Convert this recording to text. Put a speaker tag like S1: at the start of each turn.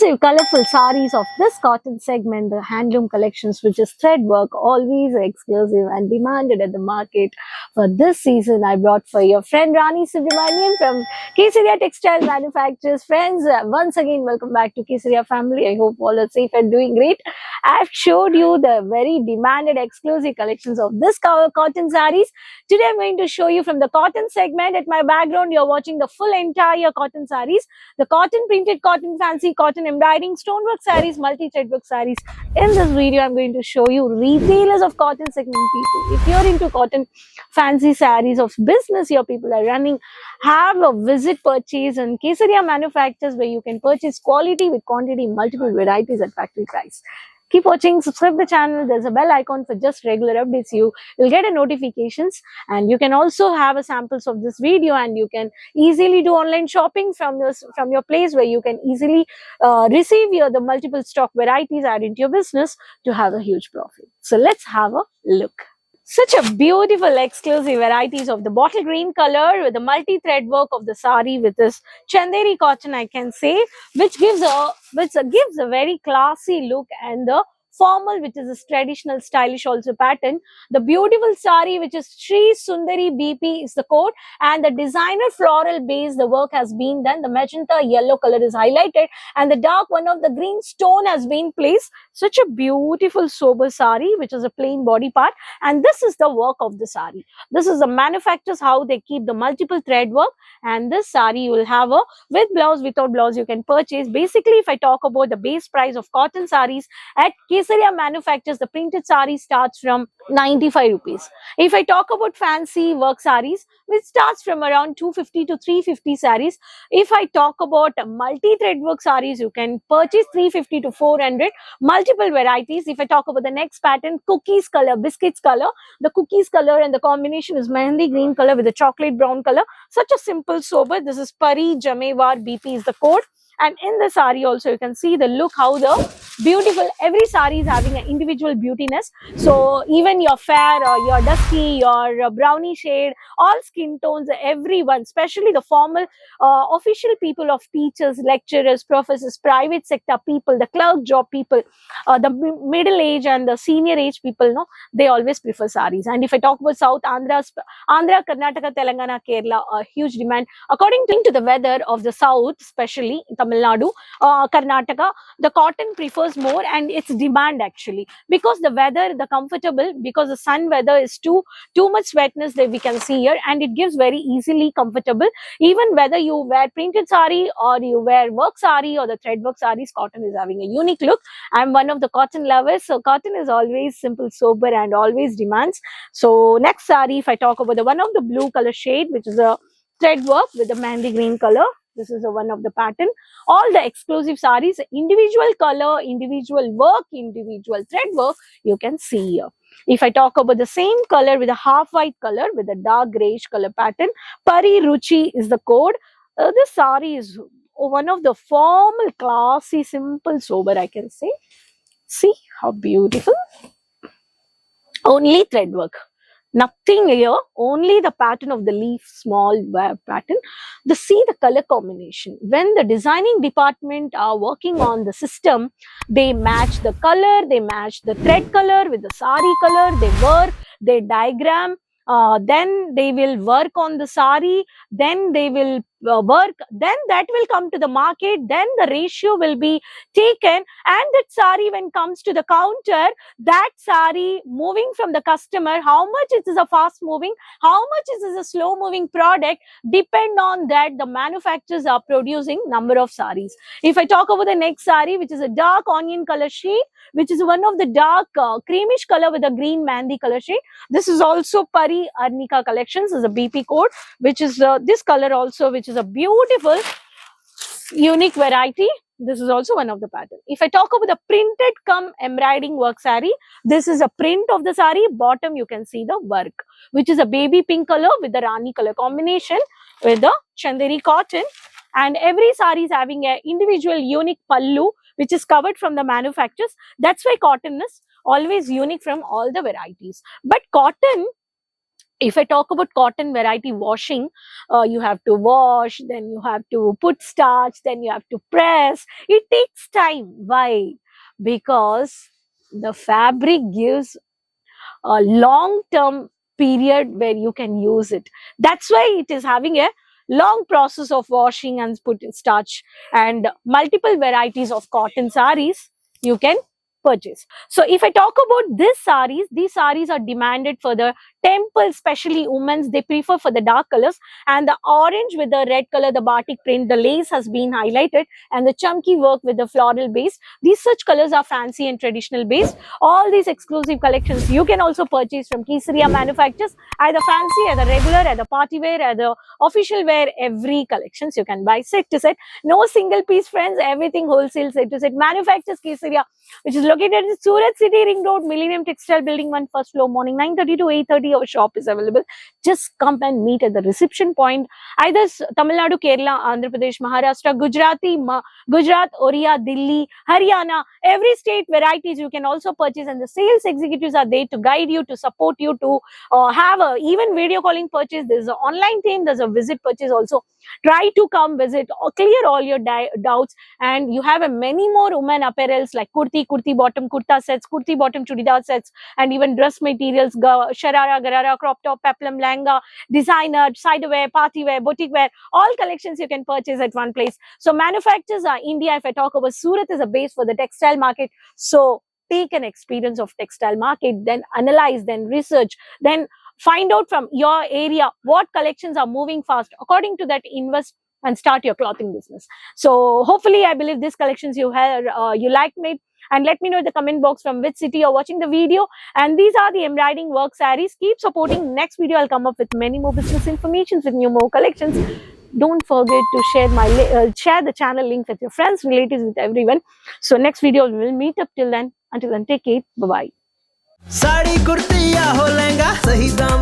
S1: exclusive colorful sarees of this cotton segment, the handloom collections, which is thread work, always exclusive and demanded at the market. For this season, I brought for your friend Rani Subramanian from Kesaria Textile Manufacturers. Friends, once again, welcome back to Kesaria family. I hope all are safe and doing great. I've showed you the very demanded exclusive collections of this cotton sarees. Today, I'm going to show you from the cotton segment. At my background, you're watching the full entire cotton sarees, the cotton printed, cotton fancy, cotton embroidering, stonework sarees, multi-thread work sarees. In this video, I'm going to show you retailers of cotton segment people. If you're into cotton fancy sarees of business your people are running, have a visit purchase in Kesaria Manufacturers, where you can purchase quality with quantity, multiple varieties at factory price. Keep watching, subscribe the channel. There's a bell icon for just regular updates. You'll get a notifications, and you can also have a samples of this video, and you can easily do online shopping from your place, where you can easily receive the multiple stock varieties, add into your business to have a huge profit. So let's have a look. Such a beautiful exclusive varieties of the bottle green color with the multi-thread work of the sari with this chanderi cotton, I can say, which gives a very classy look, and the formal, which is this traditional stylish also pattern. The beautiful sari, which is Sri Sundari BP is the code, and the designer floral base, the work has been done. The magenta yellow color is highlighted, and the dark one of the green stone has been placed. Such a beautiful sober sari, which is a plain body part, and this is the work of the sari. This is the manufacturers how they keep the multiple thread work, and this sari you will have a with blouse, without blouse you can purchase. Basically, if I talk about the base price of cotton saris at Kesaria Manufacturers, the printed sari starts from 95 rupees. If I talk about fancy work saris, which starts from around 250 to 350 saris. If I talk about multi-thread work saris, you can purchase 350 to 400, multiple varieties. If I talk about the next pattern, cookies color, biscuits color, the cookies color and the combination is mehendi green color with a chocolate brown color. Such a simple sober. This is Pari Jamewar BP is the code. And in the sari also, you can see the look, how the beautiful, every sari is having an individual beautiness. So even your fair or your dusky, your brownie shade, all skin tones, everyone, especially the formal official people of teachers, lecturers, professors, private sector people, the clerk job people, the middle age and the senior age people, no, they always prefer saris. And if I talk about South Andhra, Karnataka, Telangana, Kerala, a huge demand. According to the weather of the South, especially Tamil Nadu, Karnataka, the cotton prefers more, and its demand actually, because the weather, the comfortable, because the sun weather is too much wetness that we can see here, and it gives very easily comfortable. Even whether you wear printed sari or you wear work sari or the thread work saris, cotton is having a unique look. I'm one of the cotton lovers, so cotton is always simple, sober, and always demands. So next sari, if I talk about the one of the blue color shade, which is a thread work with the mehendi green color. This is one of the pattern. All the exclusive saris, individual color, individual work, individual thread work, you can see here. If I talk about the same color with a half white color with a dark grayish color pattern, Pari Ruchi is the code. This sari is one of the formal, classy, simple, sober, I can say. See how beautiful. Only thread work. Nothing here, only the pattern of the leaf, small pattern. See the color combination. When the designing department are working on the system, they match the color, they match the thread color with the sari color, they work, they diagram, then they will work on the sari, then they will work, then that will come to the market, then the ratio will be taken, and that sari when comes to the counter, that sari moving from the customer, how much it is a fast moving, how much it is a slow moving product, depend on that the manufacturers are producing number of saris. If I talk about the next sari, which is a dark onion color shade, which is one of the dark creamish color with a green mehendi color shade. This is also Pari Arnika collections, is a BP code, which is this color also, which is a beautiful unique variety. This is also one of the pattern. If I talk about the printed come embroidering work sari, this is a print of the sari. Bottom you can see the work, which is a baby pink color with the Rani color combination with the chanderi cotton. And every sari is having an individual unique pallu, which is covered from the manufacturers. That's why cotton is always unique from all the varieties. But cotton If I talk about cotton variety washing, you have to wash, then you have to put starch, then you have to press. It takes time. Why? Because the fabric gives a long term period where you can use it. That's why it is having a long process of washing and put in starch, and multiple varieties of cotton sarees you can purchase. So if I talk about these sarees are demanded for the temple, especially women's. They prefer for the dark colors, and the orange with the red color, the batik print, the lace has been highlighted, and the chunky work with the floral base. These such colors are fancy and traditional based. All these exclusive collections you can also purchase from Kesaria manufacturers, either fancy, either regular, either party wear, either official wear. Every collections you can buy set to set. No single piece, friends. Everything wholesale, set to set. Manufacturers Kesaria, which is located in Surat City Ring Road, Millennium Textile Building 1, first floor. Morning 9:30 to 8:30. Our shop is available. Just come and meet at the reception point. Either Tamil Nadu, Kerala, Andhra Pradesh, Maharashtra, Gujarat, Oriya, Delhi, Haryana. Every state varieties you can also purchase, and the sales executives are there to guide you, to support you, to have a even video calling purchase. There's an online team. There's a visit purchase also. Try to come visit or clear all your doubts. And you have a many more women apparels like kurti bottom, kurta sets, kurti bottom chudidar sets, and even dress materials, sharara, garara, crop top, peplum, langa, designer, side wear, party wear, boutique wear. All collections you can purchase at one place. So manufacturers are India. If I talk about Surat is a base for the textile market. So take an experience of textile market, then analyze, then research, then find out from your area what collections are moving fast. According to that, invest and start your clothing business. So hopefully, I believe these collections you have, you like made. And let me know in the comment box from which city you're watching the video. And these are the embroidering work sarees. Keep supporting. Next video, I'll come up with many more business information with new more collections. Don't forget to share the channel link with your friends, relatives, with everyone. So next video, we will meet up till then. Until then, take care. Bye-bye.
S2: Sari kurti या हो लहंगा, सही दाम